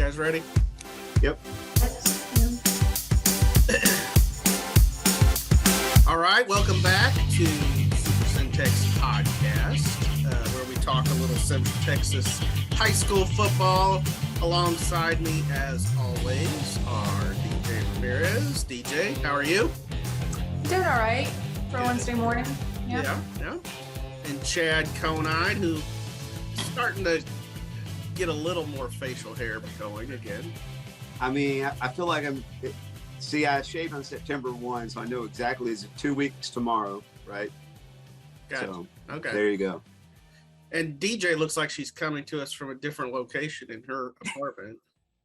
guys ready? Yep. All right, welcome back to Super Centex podcast, where we talk a little Central Texas high school football. Alongside me, as always, are DJ Ramirez. DJ, how are you? Doing all right for Wednesday morning. Yeah. And Chad Conine, who's starting to get a little more facial hair going again. I mean, I feel like I shaved on September 1, so I know exactly it's 2 weeks tomorrow, right? Gotcha. So, okay. There you go. And DJ looks like she's coming to us from a different location in her apartment.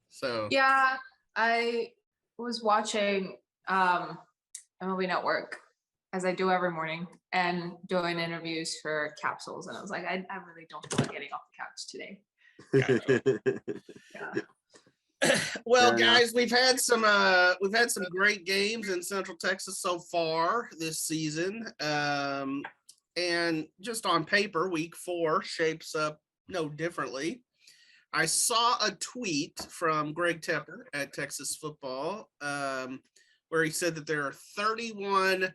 So yeah, I was watching MLB Network, as I do every morning, and doing interviews for capsules, and I was like, I really don't feel like getting off the couch today. Yeah. Well, guys, we've had some great games in Central Texas so far this season. And just on paper, week 4 shapes up no differently. I saw a tweet from Greg Tepper at Texas Football where he said that there are 31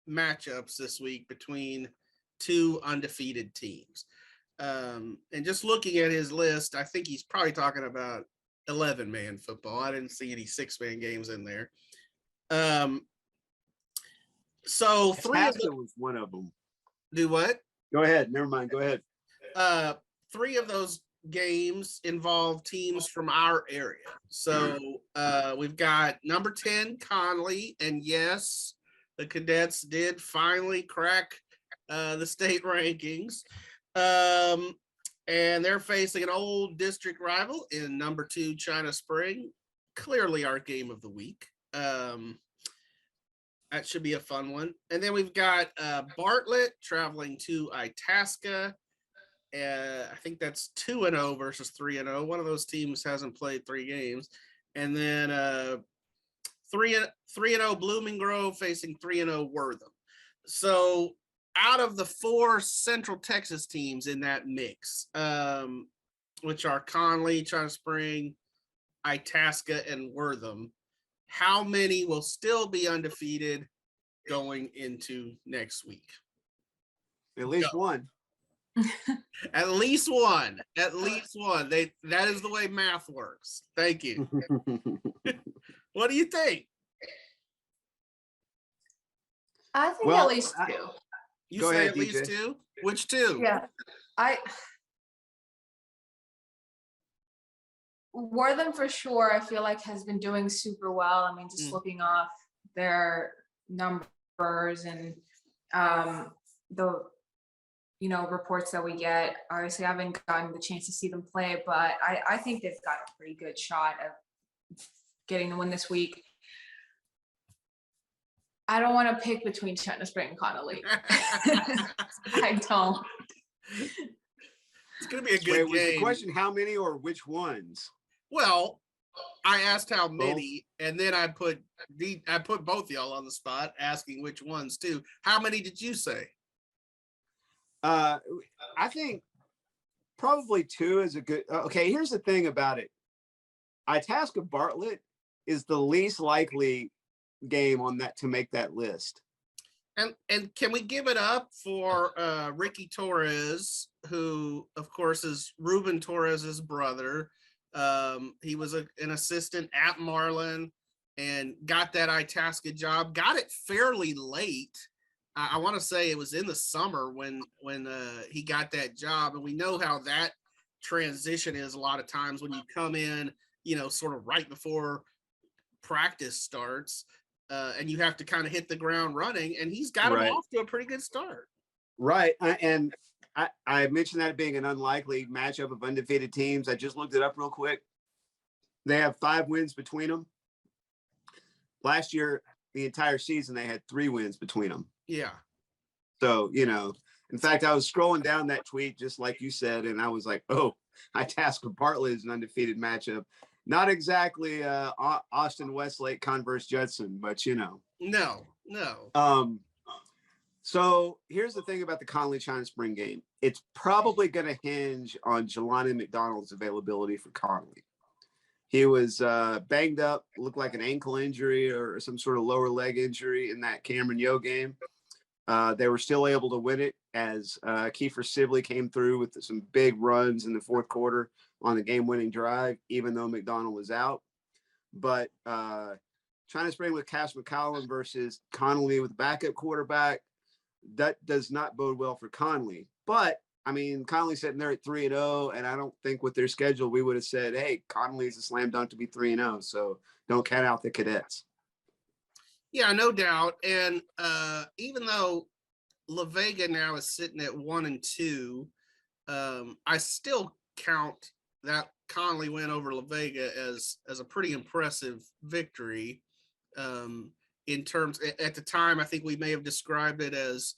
matchups this week between 2 undefeated teams. And just looking at his list, I think he's probably talking about 11-man football. I didn't see any 6-man games in there. So Itasca was one of them. Do what? Go ahead. Never mind. Go ahead. 3 of those games involve teams from our area. So we've got number 10 Connally, and yes, the Cadets did finally crack the state rankings. And they're facing an old district rival in number 2 China Spring. Clearly our game of the week. That should be a fun one. And then we've got Bartlett traveling to Itasca. I think that's 2-0 versus 3-0. One of those teams hasn't played 3 games. And then 3-0 Blooming Grove facing 3-0 Wortham. So out of the 4 Central Texas teams in that mix, which are Connally, China Spring, Itasca, and Wortham, how many will still be undefeated going into next week? At least one. At least one. At least one. That is the way math works. Thank you. What do you think? I think at least 2. You Go say ahead, at least DJ. 2? Which 2? Yeah, Wortham for sure, I feel like has been doing super well. I mean, just looking off their numbers and the reports that we get. Obviously, I haven't gotten the chance to see them play, but I think they've got a pretty good shot of getting the win this week. I don't want to pick between China Spring and Connally. I don't. It's going to be a good game. Was the question how many or which ones? Well, I asked how many, and then I put both y'all on the spot, asking which ones too. How many did you say? I think probably 2 is a good. Okay, here's the thing about it. Itasca Bartlett is the least likely game on that to make that list. And can we give it up for Ricky Torres, who of course is Ruben Torres's brother? He was an assistant at Marlin and got that Itasca job. Got it fairly late. I want to say it was in the summer when he got that job, and we know how that transition is a lot of times when you come in, sort of right before practice starts, and you have to kind of hit the ground running, and he's got him off to a pretty good start. Right, and I mentioned that being an unlikely matchup of undefeated teams. I just looked it up real quick. They have 5 wins between them. Last year, the entire season, they had 3 wins between them. Yeah. So, in fact, I was scrolling down that tweet, just like you said, and I was like, oh, Itasca Bartlett is an undefeated matchup. Not exactly Austin Westlake, Converse Judson, but No. So here's the thing about the Connally China Spring game. It's probably going to hinge on Jelani McDonald's availability for Connally. He was banged up, looked like an ankle injury or some sort of lower leg injury in that Cameron Yo game. They were still able to win it as Kiefer Sibley came through with some big runs in the fourth quarter on the game-winning drive, even though McDonald was out. But China Spring with Cash McCollum versus Connally with the backup quarterback, that does not bode well for Connally. But I mean, Connolly's sitting there at 3-0, and I don't think with their schedule we would have said, "Hey, Connolly's a slam dunk to be 3-0." So don't count out the Cadets. Yeah, no doubt. And even though la-vega now is sitting at 1-2, I still count that Connally win over la-vega as a pretty impressive victory. In terms, at the time, I think we may have described it as,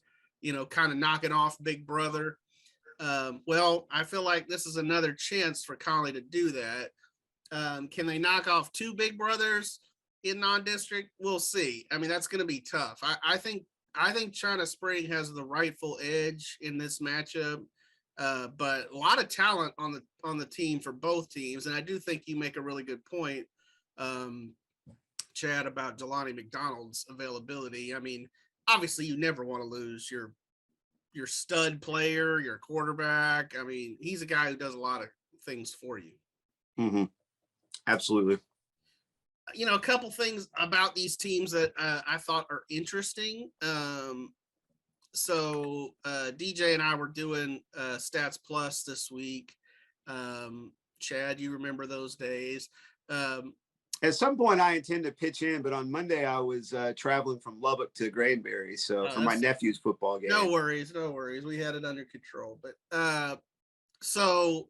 kind of knocking off Big Brother. Well, I feel like this is another chance for Connally to do that. Can they knock off two Big Brothers in non-district? We'll see. I mean, that's going to be tough. I think China Spring has the rightful edge in this matchup, but a lot of talent on the team for both teams, and I do think you make a really good point, Chad, about Jelani McDonald's availability. I mean, obviously, you never want to lose your stud player, your quarterback. I mean, he's a guy who does a lot of things for you. Mm-hmm. Absolutely. A couple things about these teams that I thought are interesting. So DJ and I were doing Stats Plus this week. Chad, you remember those days? At some point, I intend to pitch in, but on Monday I was traveling from Lubbock to Granbury, so for my nephew's football game. No worries. We had it under control. But so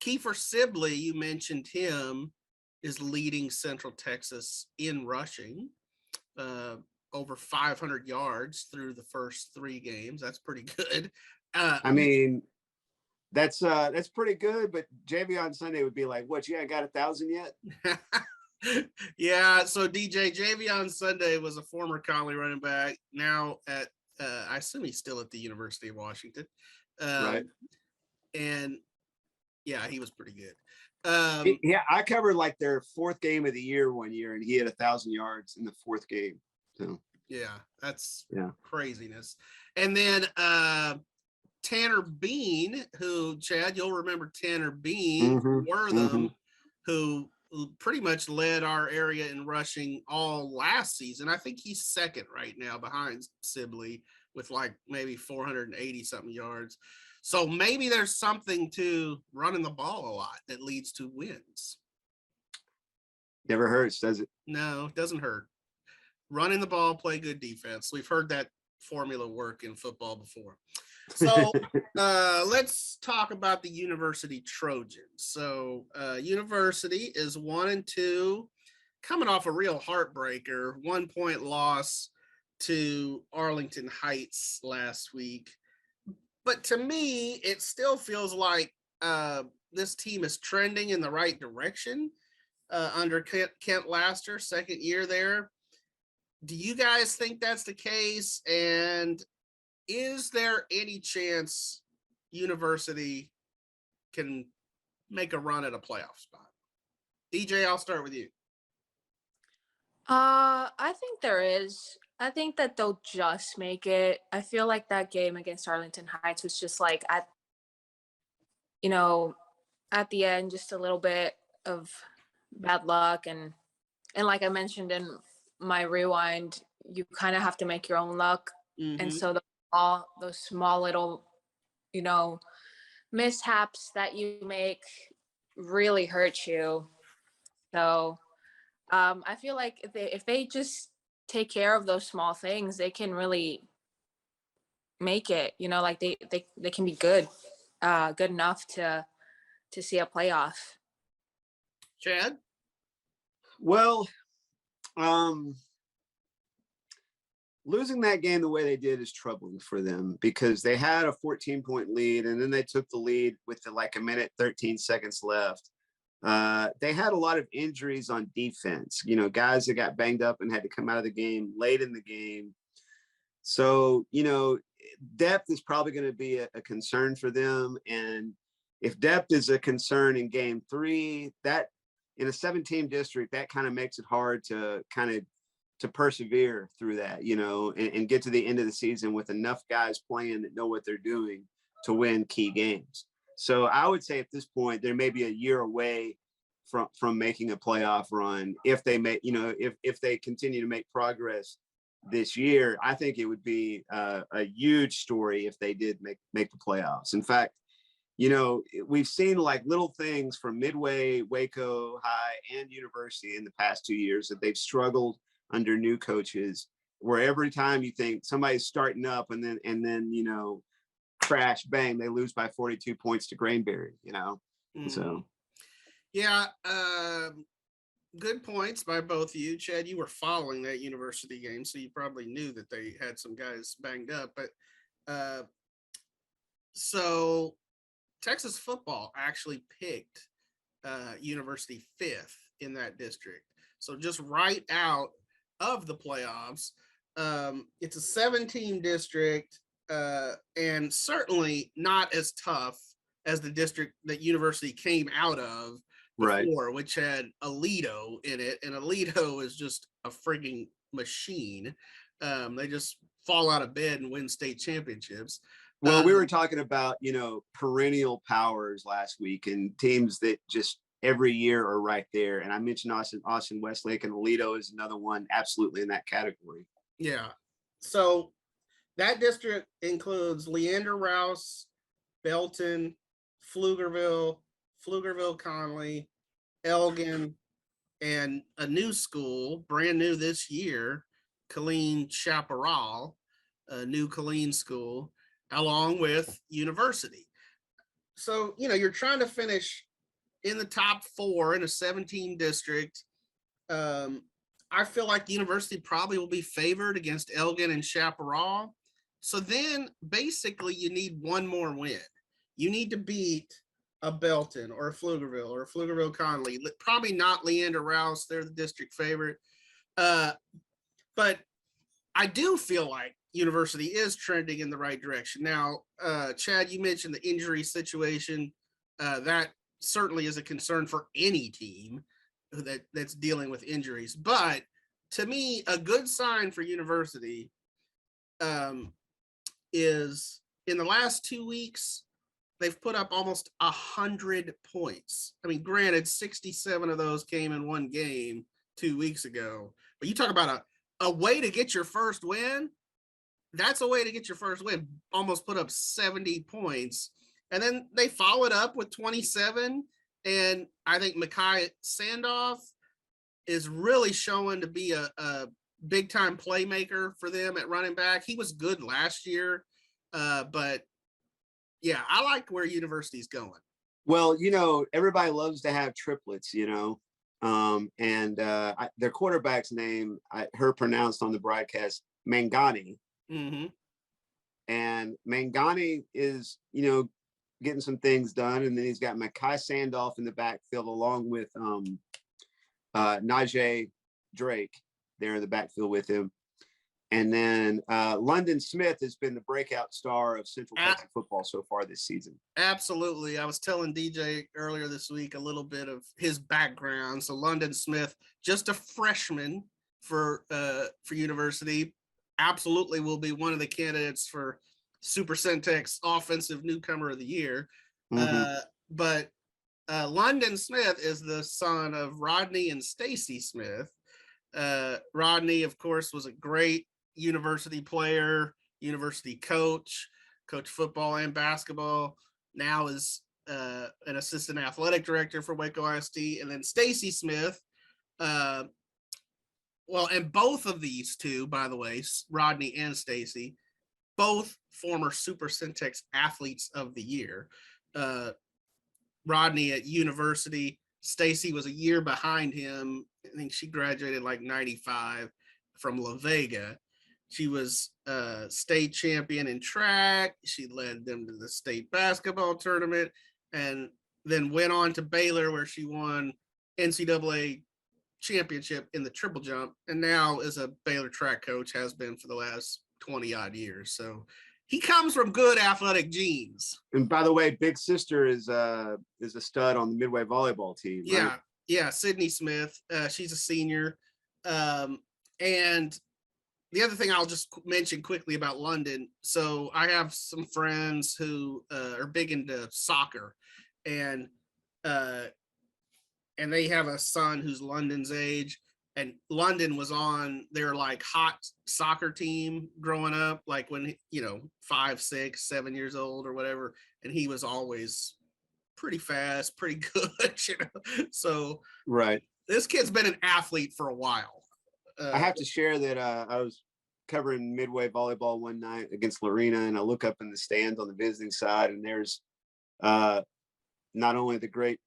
Kiefer Sibley, you mentioned him, is leading Central Texas in rushing, over 500 yards through the first 3 games. That's pretty good. I mean, that's pretty good. But Javion Sunday would be like, "What? You ain't got 1,000 yet?" Yeah. So Javion Sunday was a former Connally running back. Now at I assume he's still at the University of Washington. Right. And yeah, he was pretty good. Yeah, I covered like their 4th game of the year one year, and he had 1,000 yards in the 4th game. So yeah, that's craziness. And then Tanner Bean, who, Chad, you'll remember Tanner Bean, Wortham, who pretty much led our area in rushing all last season. I think he's 2nd right now behind Sibley with like maybe 480 something yards. So maybe there's something to running the ball a lot that leads to wins. Never hurts, does it? No, it doesn't hurt. Running the ball, play good defense. We've heard that formula work in football before. So let's talk about the University Trojans. So University is 1-2, coming off a real heartbreaker, 1-point loss to Arlington Heights last week. But to me, it still feels like this team is trending in the right direction under Kent Laster, 2nd year there. Do you guys think that's the case? And is there any chance University can make a run at a playoff spot? DJ, I'll start with you. I think there is. I think that they'll just make it. I feel like that game against Arlington Heights was just like at the end, just a little bit of bad luck. And like I mentioned in my rewind, you kind of have to make your own luck. Mm-hmm. And so those small little, mishaps that you make really hurt you. So I feel like if they just take care of those small things, they can really make it, like they can be good enough to see a playoff. Chad? Well, losing that game the way they did is troubling for them because they had a 14-point lead and then they took the lead with like a minute, 13 seconds left. They had a lot of injuries on defense, guys that got banged up and had to come out of the game late in the game. So, depth is probably going to be a concern for them. And if depth is a concern in game 3, that in a 7-team district, that kind of makes it hard to persevere through that, and get to the end of the season with enough guys playing that know what they're doing to win key games. So I would say at this point, there may be a year away from making a playoff run. If they make, if they continue to make progress this year, I think it would be a huge story if they did make the playoffs. In fact, we've seen like little things from Midway, Waco High, and University in the past 2 years that they've struggled under new coaches, where every time you think somebody's starting up and then crash, bang, they lose by 42 points to Granbury, So yeah, good points by both of you. Chad, you were following that University game, so you probably knew that they had some guys banged up, but so Texas football actually picked University 5th in that district, so just right out of the playoffs. It's a 7-team district, and certainly not as tough as the district that University came out of before, right, which had Aledo in it, and Aledo is just a frigging machine. They just fall out of bed and win state championships. Well, we were talking about, perennial powers last week and teams that just every year are right there. And I mentioned Austin Westlake, and Aledo is another one absolutely in that category. Yeah. So that district includes Leander Rouse, Belton, Pflugerville, Connally, Elgin, and a new school, brand new this year, Killeen Chaparral, a new Killeen school, along with University. So, you're trying to finish in the top 4 in a 7-team district. I feel like University probably will be favored against Elgin and Chaparral. So then basically you need one more win. You need to beat a Belton or a Pflugerville Connally. Probably not Leander Rouse. They're the district favorite. But I do feel like University is trending in the right direction. Now, Chad, you mentioned the injury situation. That certainly is a concern for any team that's dealing with injuries. But to me, a good sign for University is in the last 2 weeks, they've put up almost 100 points. I mean, granted, 67 of those came in one game 2 weeks ago. But you talk about a way to get your first win. That's a way to get your first win. Almost put up 70 points. And then they followed up with 27. And I think Mekhi Sandoff is really showing to be a big-time playmaker for them at running back. He was good last year. But, yeah, I like where University's going. Well, everybody loves to have triplets, and their quarterback's name, I heard pronounced on the broadcast, Mangani. Mm-hmm. And Mangani is, getting some things done. And then he's got Mekhi Sandoff in the backfield along with Najee Drake there in the backfield with him. And then London Smith has been the breakout star of Central Texas football so far this season. Absolutely. I was telling DJ earlier this week a little bit of his background. So London Smith, just a freshman for University, absolutely will be one of the candidates for Super Centex Offensive Newcomer of the Year. Mm-hmm. But London Smith is the son of Rodney and Stacy Smith. Rodney, of course, was a great University player, University coach football and basketball. Now is an assistant athletic director for Waco ISD. And then Stacy Smith, and both of these two, by the way, Rodney and Stacy, both former Super Centex Athletes of the Year. Rodney at University, Stacy was a year behind him. I think she graduated like 95 from la-vega. She was state champion in track. She led them to the state basketball tournament and then went on to Baylor, where she won NCAA championship in the triple jump, and now is a Baylor track coach, has been for the last 20 odd years. So he comes from good athletic genes. And by the way, big sister is a stud on the Midway volleyball team. Yeah. Right? Yeah, Sydney Smith. She's a senior. And the other thing I'll just mention quickly about London. So I have some friends who are big into soccer, and they have a son who's London's age. And London was on their like hot soccer team growing up, like when 5, 6, 7 years old or whatever, and he was always pretty fast, pretty good. So Right. This kid's been an athlete for a while. I have to share that I was covering Midway volleyball one night against Lorena, and I look up in the stands on the visiting side, and there's not only the great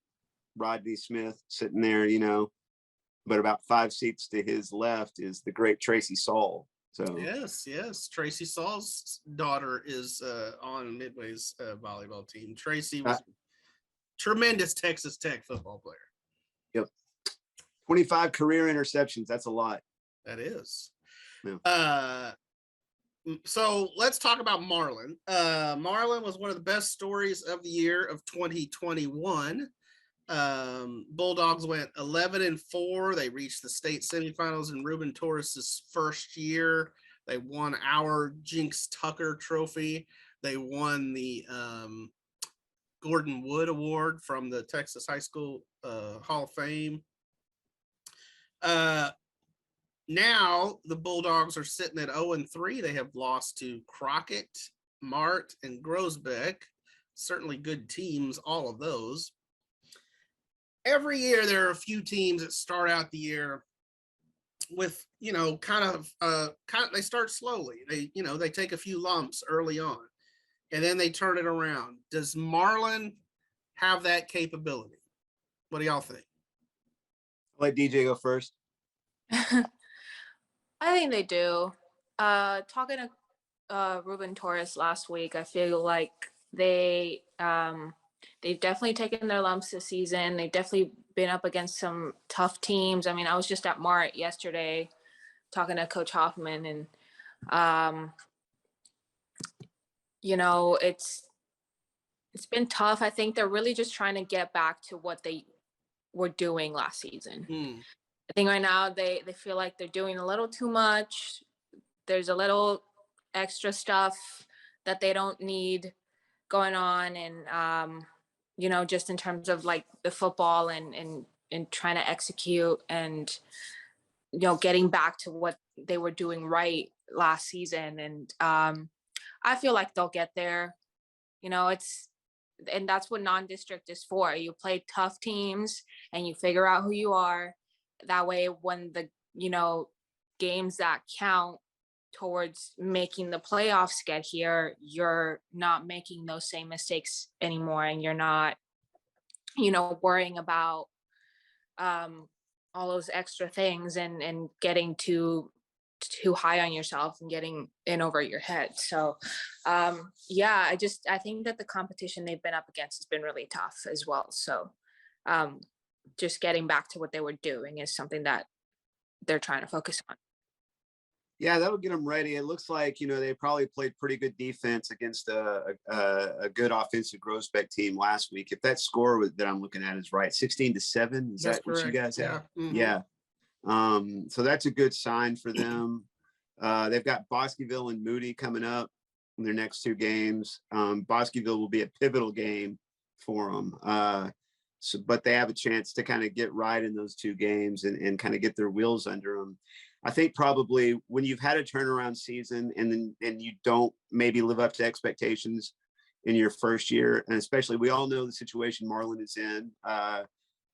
Rodney Smith sitting there, but about 5 seats to his left is the great Tracy Saul. So yes, Tracy Saul's daughter is on Midway's volleyball team. Tracy was a tremendous Texas Tech football player. Yep, 25 career interceptions. That's a lot. That is. Yeah. So let's talk about Marlin. Marlin was one of the best stories of the year of 2021. Bulldogs went 11-4. They reached the state semifinals in Ruben Torres's first year. They won our Jinx Tucker Trophy. They won the Gordon Wood Award from the Texas High School Hall of Fame. Now the Bulldogs are sitting at 0-3. They have lost to Crockett, Mart, and Grosbeck. Certainly good teams, all of those. Every year there are a few teams that start out the year with, kind of they start slowly. They take a few lumps early on and then they turn it around. Does Marlin have that capability? What do y'all think? I'll let DJ go first. I think they do. Talking to Ruben Torres last week, I feel like they've definitely taken their lumps this season. They've definitely been up against some tough teams. I mean, I was just at Mart yesterday talking to Coach Hoffman, and it's been tough. I think they're really just trying to get back to what they were doing last season. I think right now they feel like they're doing a little too much. There's a little extra stuff that they don't need going on, and just in terms of like the football and trying to execute and getting back to what they were doing right last season. And I feel like they'll get there. And that's what non-district is for. You play tough teams and you figure out who you are. That way, when the games that count towards making the playoffs get here, you're not making those same mistakes anymore, and you're not worrying about all those extra things and getting too high on yourself and getting in over your head. So I think that the competition they've been up against has been really tough as well. So just getting back to what they were doing is something that they're trying to focus on. Yeah, that'll get them ready. It looks like, they probably played pretty good defense against a good offensive Grosbeck team last week. If that score that I'm looking at is right, 16-7, is that what you guys have? Mm-hmm. Yeah. So that's a good sign for them. They've got Bosqueville and Moody coming up in their next 2 games. Bosqueville will be a pivotal game for them. But they have a chance to kind of get right in those 2 games and kind of get their wheels under them. I think probably when you've had a turnaround season and you don't maybe live up to expectations in your first year, and especially we all know the situation Marlin is in,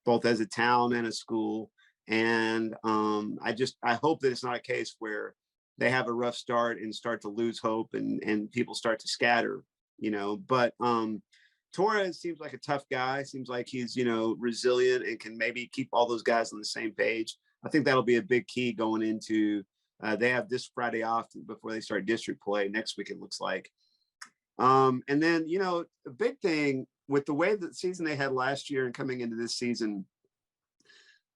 both as a town and a school. And I hope that it's not a case where they have a rough start and start to lose hope and people start to scatter, but Torres seems like a tough guy. Seems like he's, resilient and can maybe keep all those guys on the same page. I think that'll be a big key going into, they have this Friday off before they start district play next week, it looks like. And then, a big thing with the way that season they had last year and coming into this season,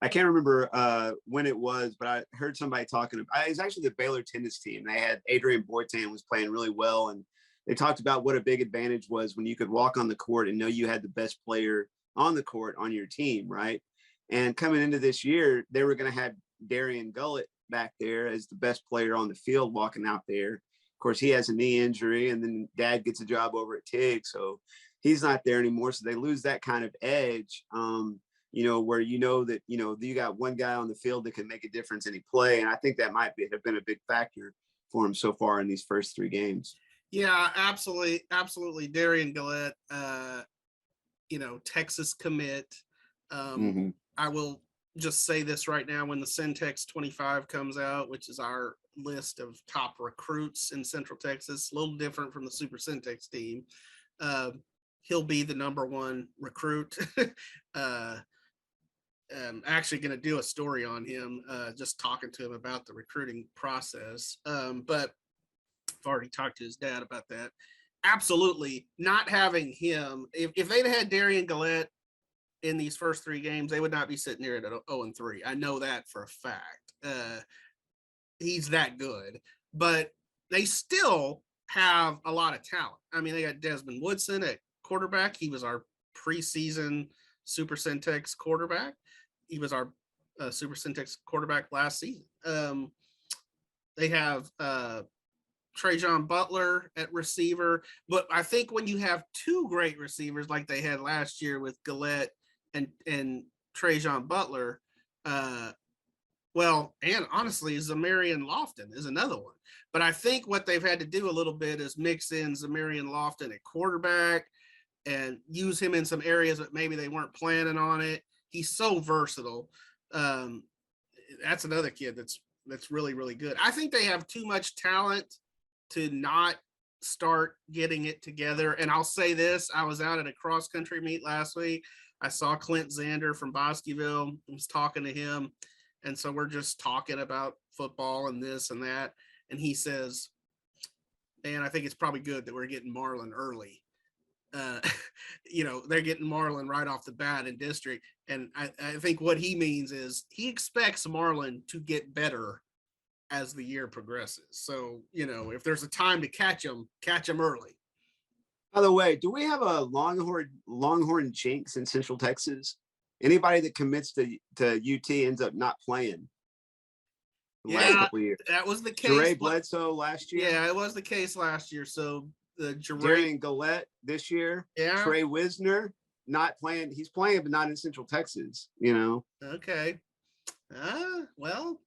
I can't remember when it was, but I heard somebody talking about, it's actually the Baylor tennis team. They had Adrian Boytan was playing really well. And they talked about what a big advantage was when you could walk on the court and know you had the best player on the court on your team, right? And coming into this year, they were going to have Darian Gullett back there as the best player on the field walking out there. Of course, he has a knee injury, and then Dad gets a job over at TIG, so he's not there anymore. So they lose that kind of edge, where that, you got one guy on the field that can make a difference any play. And I think that might have been a big factor for him so far in these first 3 games. Yeah, absolutely. Absolutely. Darian Gullett, Texas commit. I will just say this right now, when the Centex 25 comes out, which is our list of top recruits in Central Texas, a little different from the Super Centex team. He'll be the number 1 recruit. I'm actually going to do a story on him, just talking to him about the recruiting process. But I've already talked to his dad about that. Absolutely not having him. If they'd had Darian Gullett in these first 3 games, they would not be sitting here at 0-3. I know that for a fact. He's that good, but they still have a lot of talent. I mean, they got Desmond Woodson at quarterback. He was our preseason Super Centex quarterback. He was our Super Centex quarterback last season. They have Trajan Butler at receiver, but I think when you have 2 great receivers like they had last year with Gullett and Trajan Butler, and honestly, Zamarian Lofton is another one. But I think what they've had to do a little bit is mix in Zamarian Lofton at quarterback and use him in some areas that maybe they weren't planning on it. He's so versatile. That's another kid that's really, really good. I think they have too much talent to not start getting it together. And I'll say this, I was out at a cross country meet last week. I saw Clint Zander from Bosqueville. I was talking to him. And so we're just talking about football and this and that. And he says, man, I think it's probably good that we're getting Marlin early. They're getting Marlin right off the bat in district. And I think what he means is he expects Marlin to get better as the year progresses. So, if there's a time to catch him early. By the way, do we have a Longhorn jinx in Central Texas? Anybody that commits to UT ends up not playing. Last couple of years. That was the case. Jere Bledsoe last year. Yeah, it was the case last year. So the Darian Gullett this year. Yeah. Trey Wisner not playing. He's playing, but not in Central Texas. Okay. Well.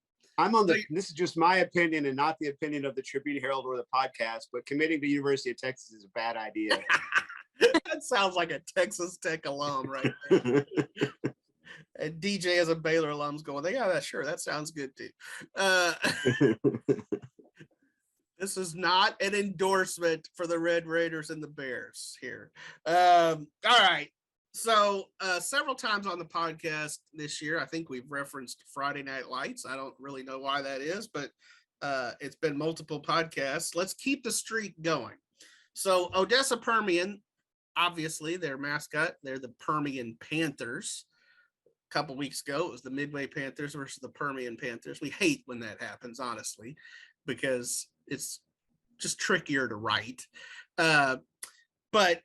This is just my opinion and not the opinion of the Tribune-Herald or the podcast, but committing to University of Texas is a bad idea. That sounds like a Texas Tech alum right there. And DJ as a Baylor alum's going, yeah, sure, that sounds good too. This is not an endorsement for the Red Raiders and the Bears here. All right. So several times on the podcast this year, I think we've referenced Friday Night Lights. I don't really know why that is, but it's been multiple podcasts. Let's keep the streak going. So Odessa Permian, obviously their mascot, they're the Permian Panthers. A couple weeks ago, it was the Midway Panthers versus the Permian Panthers. We hate when that happens, honestly, because it's just trickier to write. But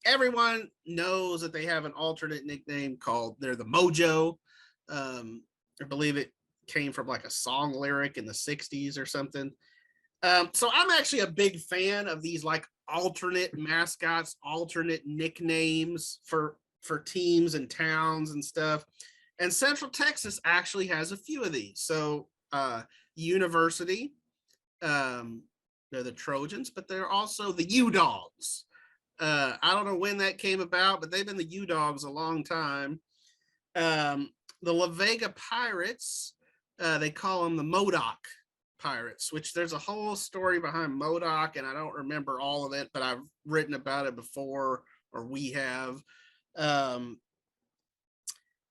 everyone knows that they have an alternate nickname called they're the Mojo. I believe it came from like a song lyric in the 60s or something. So I'm actually a big fan of these like alternate mascots, alternate nicknames for teams and towns and stuff. And Central Texas actually has a few of these. So University, they're the Trojans, but they're also the U-Dogs. I don't know when that came about, but they've been the U-Dogs a long time. The la-vega Pirates, they call them the Modoc Pirates, which there's a whole story behind Modoc, and I don't remember all of it, but I've written about it before, or we have. And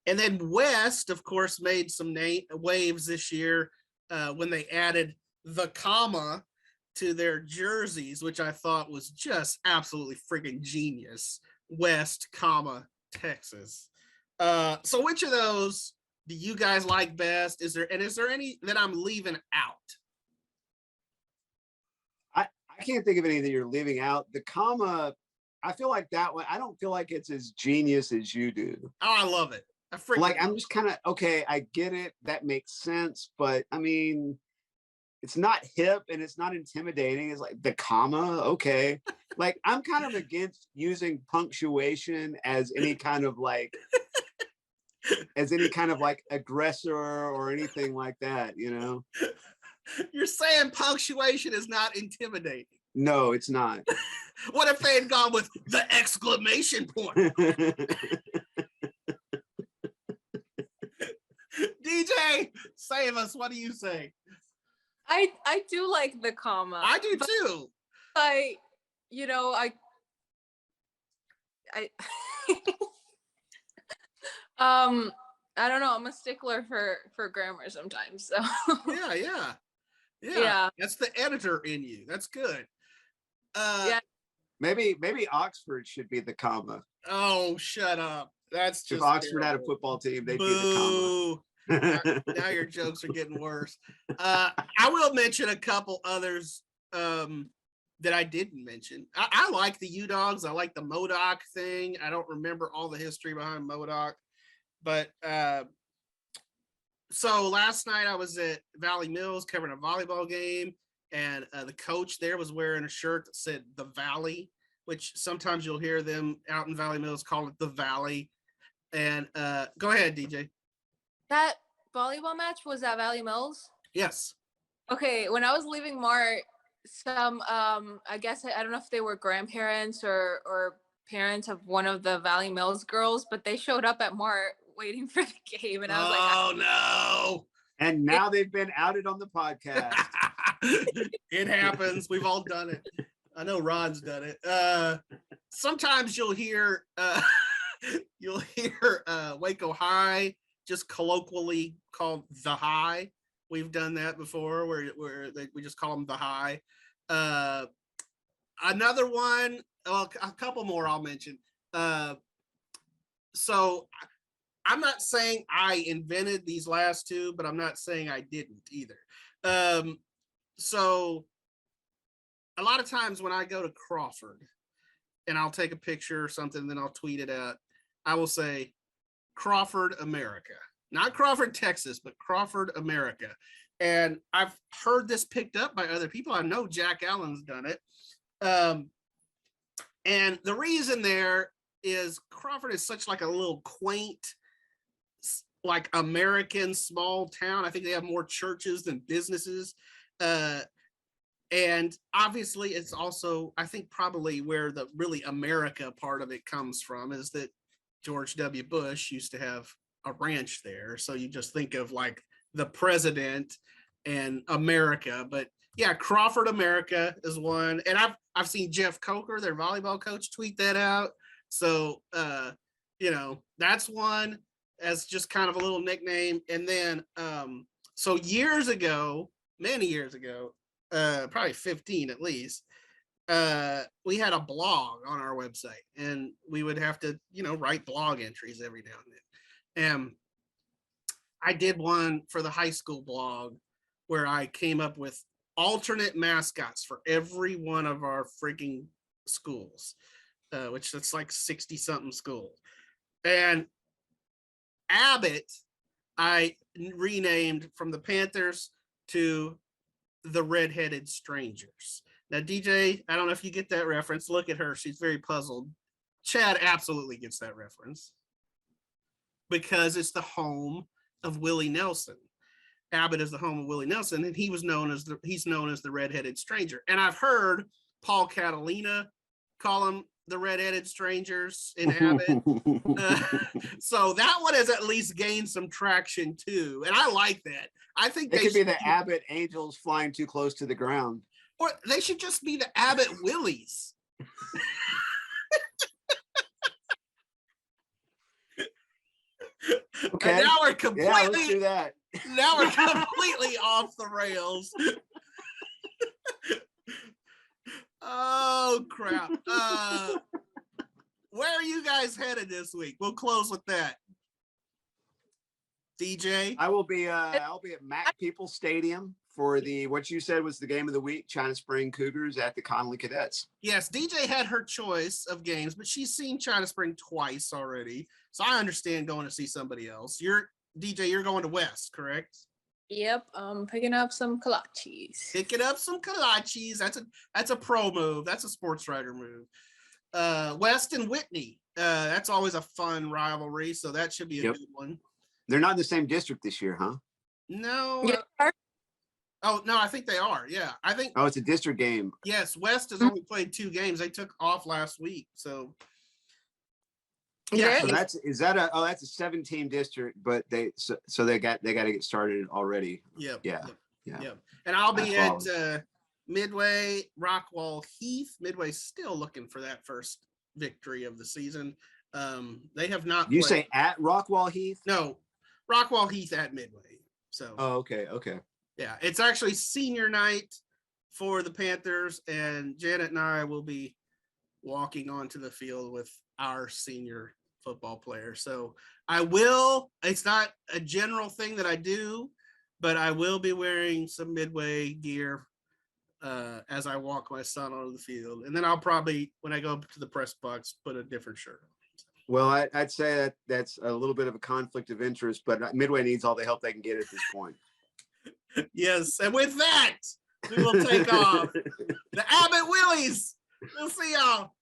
then West, of course, made some waves this year when they added the comma to their jerseys, which I thought was just absolutely freaking genius. West, Texas. So which of those do you guys like best? Is there any that I'm leaving out? I can't think of any that you're leaving out. The comma I feel like that one, I don't feel like it's as genius as you do. Oh, I love it. I'm just kind of, okay, I get it. That makes sense. But I mean, it's not hip and it's not intimidating. It's like the comma. Okay. Like I'm kind of against using punctuation as any kind of like aggressor or anything like that, you know? You're saying punctuation is not intimidating. No, it's not. What if they had gone with the exclamation point? DJ, save us. What do you say? I do like the comma. I do too. I I don't know. I'm a stickler for grammar sometimes. So yeah. That's the editor in you. That's good. Yeah. Maybe Oxford should be the comma. Oh, shut up. That's just if Oxford terrible. had a football team, they'd be the comma. Now your jokes are getting worse. I will mention a couple others that I didn't mention. I like the U-Dogs. I like the Modoc thing. I don't remember all the history behind Modoc, but so last night I was at Valley Mills covering a volleyball game, and the coach there was wearing a shirt that said the Valley, which sometimes you'll hear them out in Valley Mills call it the Valley. And go ahead, DJ. That volleyball match was at Valley Mills? Yes. Okay, when I was leaving Mart, some I guess I don't know if they were grandparents or parents of one of the Valley Mills girls, but they showed up at Mart waiting for the game, and I was like, oh no. And now they've been outed on the podcast. It happens. We've all done it. I know Ron's done it. Sometimes you'll hear Waco High just colloquially called the High. We've done that before where we just call them the High. Another one, well, a couple more I'll mention. So I'm not saying I invented these last two, but I'm not saying I didn't either. So a lot of times when I go to Crawford and I'll take a picture or something, and then I'll tweet it out, I will say Crawford, America. Not Crawford, Texas, but Crawford, America. And I've heard this picked up by other people. I know Jack Allen's done it. And the reason there is Crawford is such like a little quaint, like American small town. I think they have more churches than businesses. And obviously it's also, I think probably where the really America part of it comes from is that George W. Bush used to have a ranch there. So you just think of like the president and America, but yeah, Crawford, America is one. And I've seen Jeff Coker, their volleyball coach, tweet that out. So, that's one as just kind of a little nickname. And then, so years ago, many years ago, probably 15 at least, we had a blog on our website, and we would have to, write blog entries every now and then. And I did one for the high school blog where I came up with alternate mascots for every one of our freaking schools, which that's like 60 something schools. And Abbott, I renamed from the Panthers to the Redheaded Strangers. Now, DJ, I don't know if you get that reference. Look at her. She's very puzzled. Chad absolutely gets that reference because it's the home of Willie Nelson. Abbott is the home of Willie Nelson, and he's known as the Redheaded Stranger. And I've heard Paul Catalina call him the Redheaded Strangers in Abbott. So that one has at least gained some traction too, and I like that. I think it could be the Abbott Angels flying too close to the ground, or they should just be the Abbott Willies. Okay. And now we're completely. Yeah, let's do that. Now we're completely off the rails. Oh crap! Where are you guys headed this week? We'll close with that. DJ, I'll be at Mac People Stadium for what you said was the game of the week, China Spring Cougars at the Connally Cadets. Yes, DJ had her choice of games, but she's seen China Spring twice already. So I understand going to see somebody else. DJ, you're going to West, correct? Yep, I'm picking up some kolaches. Picking up some kolaches. That's a pro move. That's a sports writer move. West and Whitney. That's always a fun rivalry, so that should be a good one. They're not in the same district this year, huh? No. Yeah. Oh, no, I think they are. Yeah. I think. Oh, it's a district game. Yes, West has only played 2 games. They took off last week. So Yeah. So that's a 17 district, but they got to get started already. Yep. Yeah. And I'll be at Midway, Rockwall Heath. Midway's still looking for that first victory of the season. They have not. You say at Rockwall Heath? No, Rockwall Heath at Midway. So. Oh, okay. Yeah, it's actually senior night for the Panthers, and Janet and I will be walking onto the field with our senior football player. So it's not a general thing that I do, but I will be wearing some Midway gear as I walk my son onto the field. And then I'll probably, when I go up to the press box, put a different shirt on. Well, I'd say that's a little bit of a conflict of interest, but Midway needs all the help they can get at this point. Yes, and with that, we will take off. The Abbott Willies. We'll see y'all.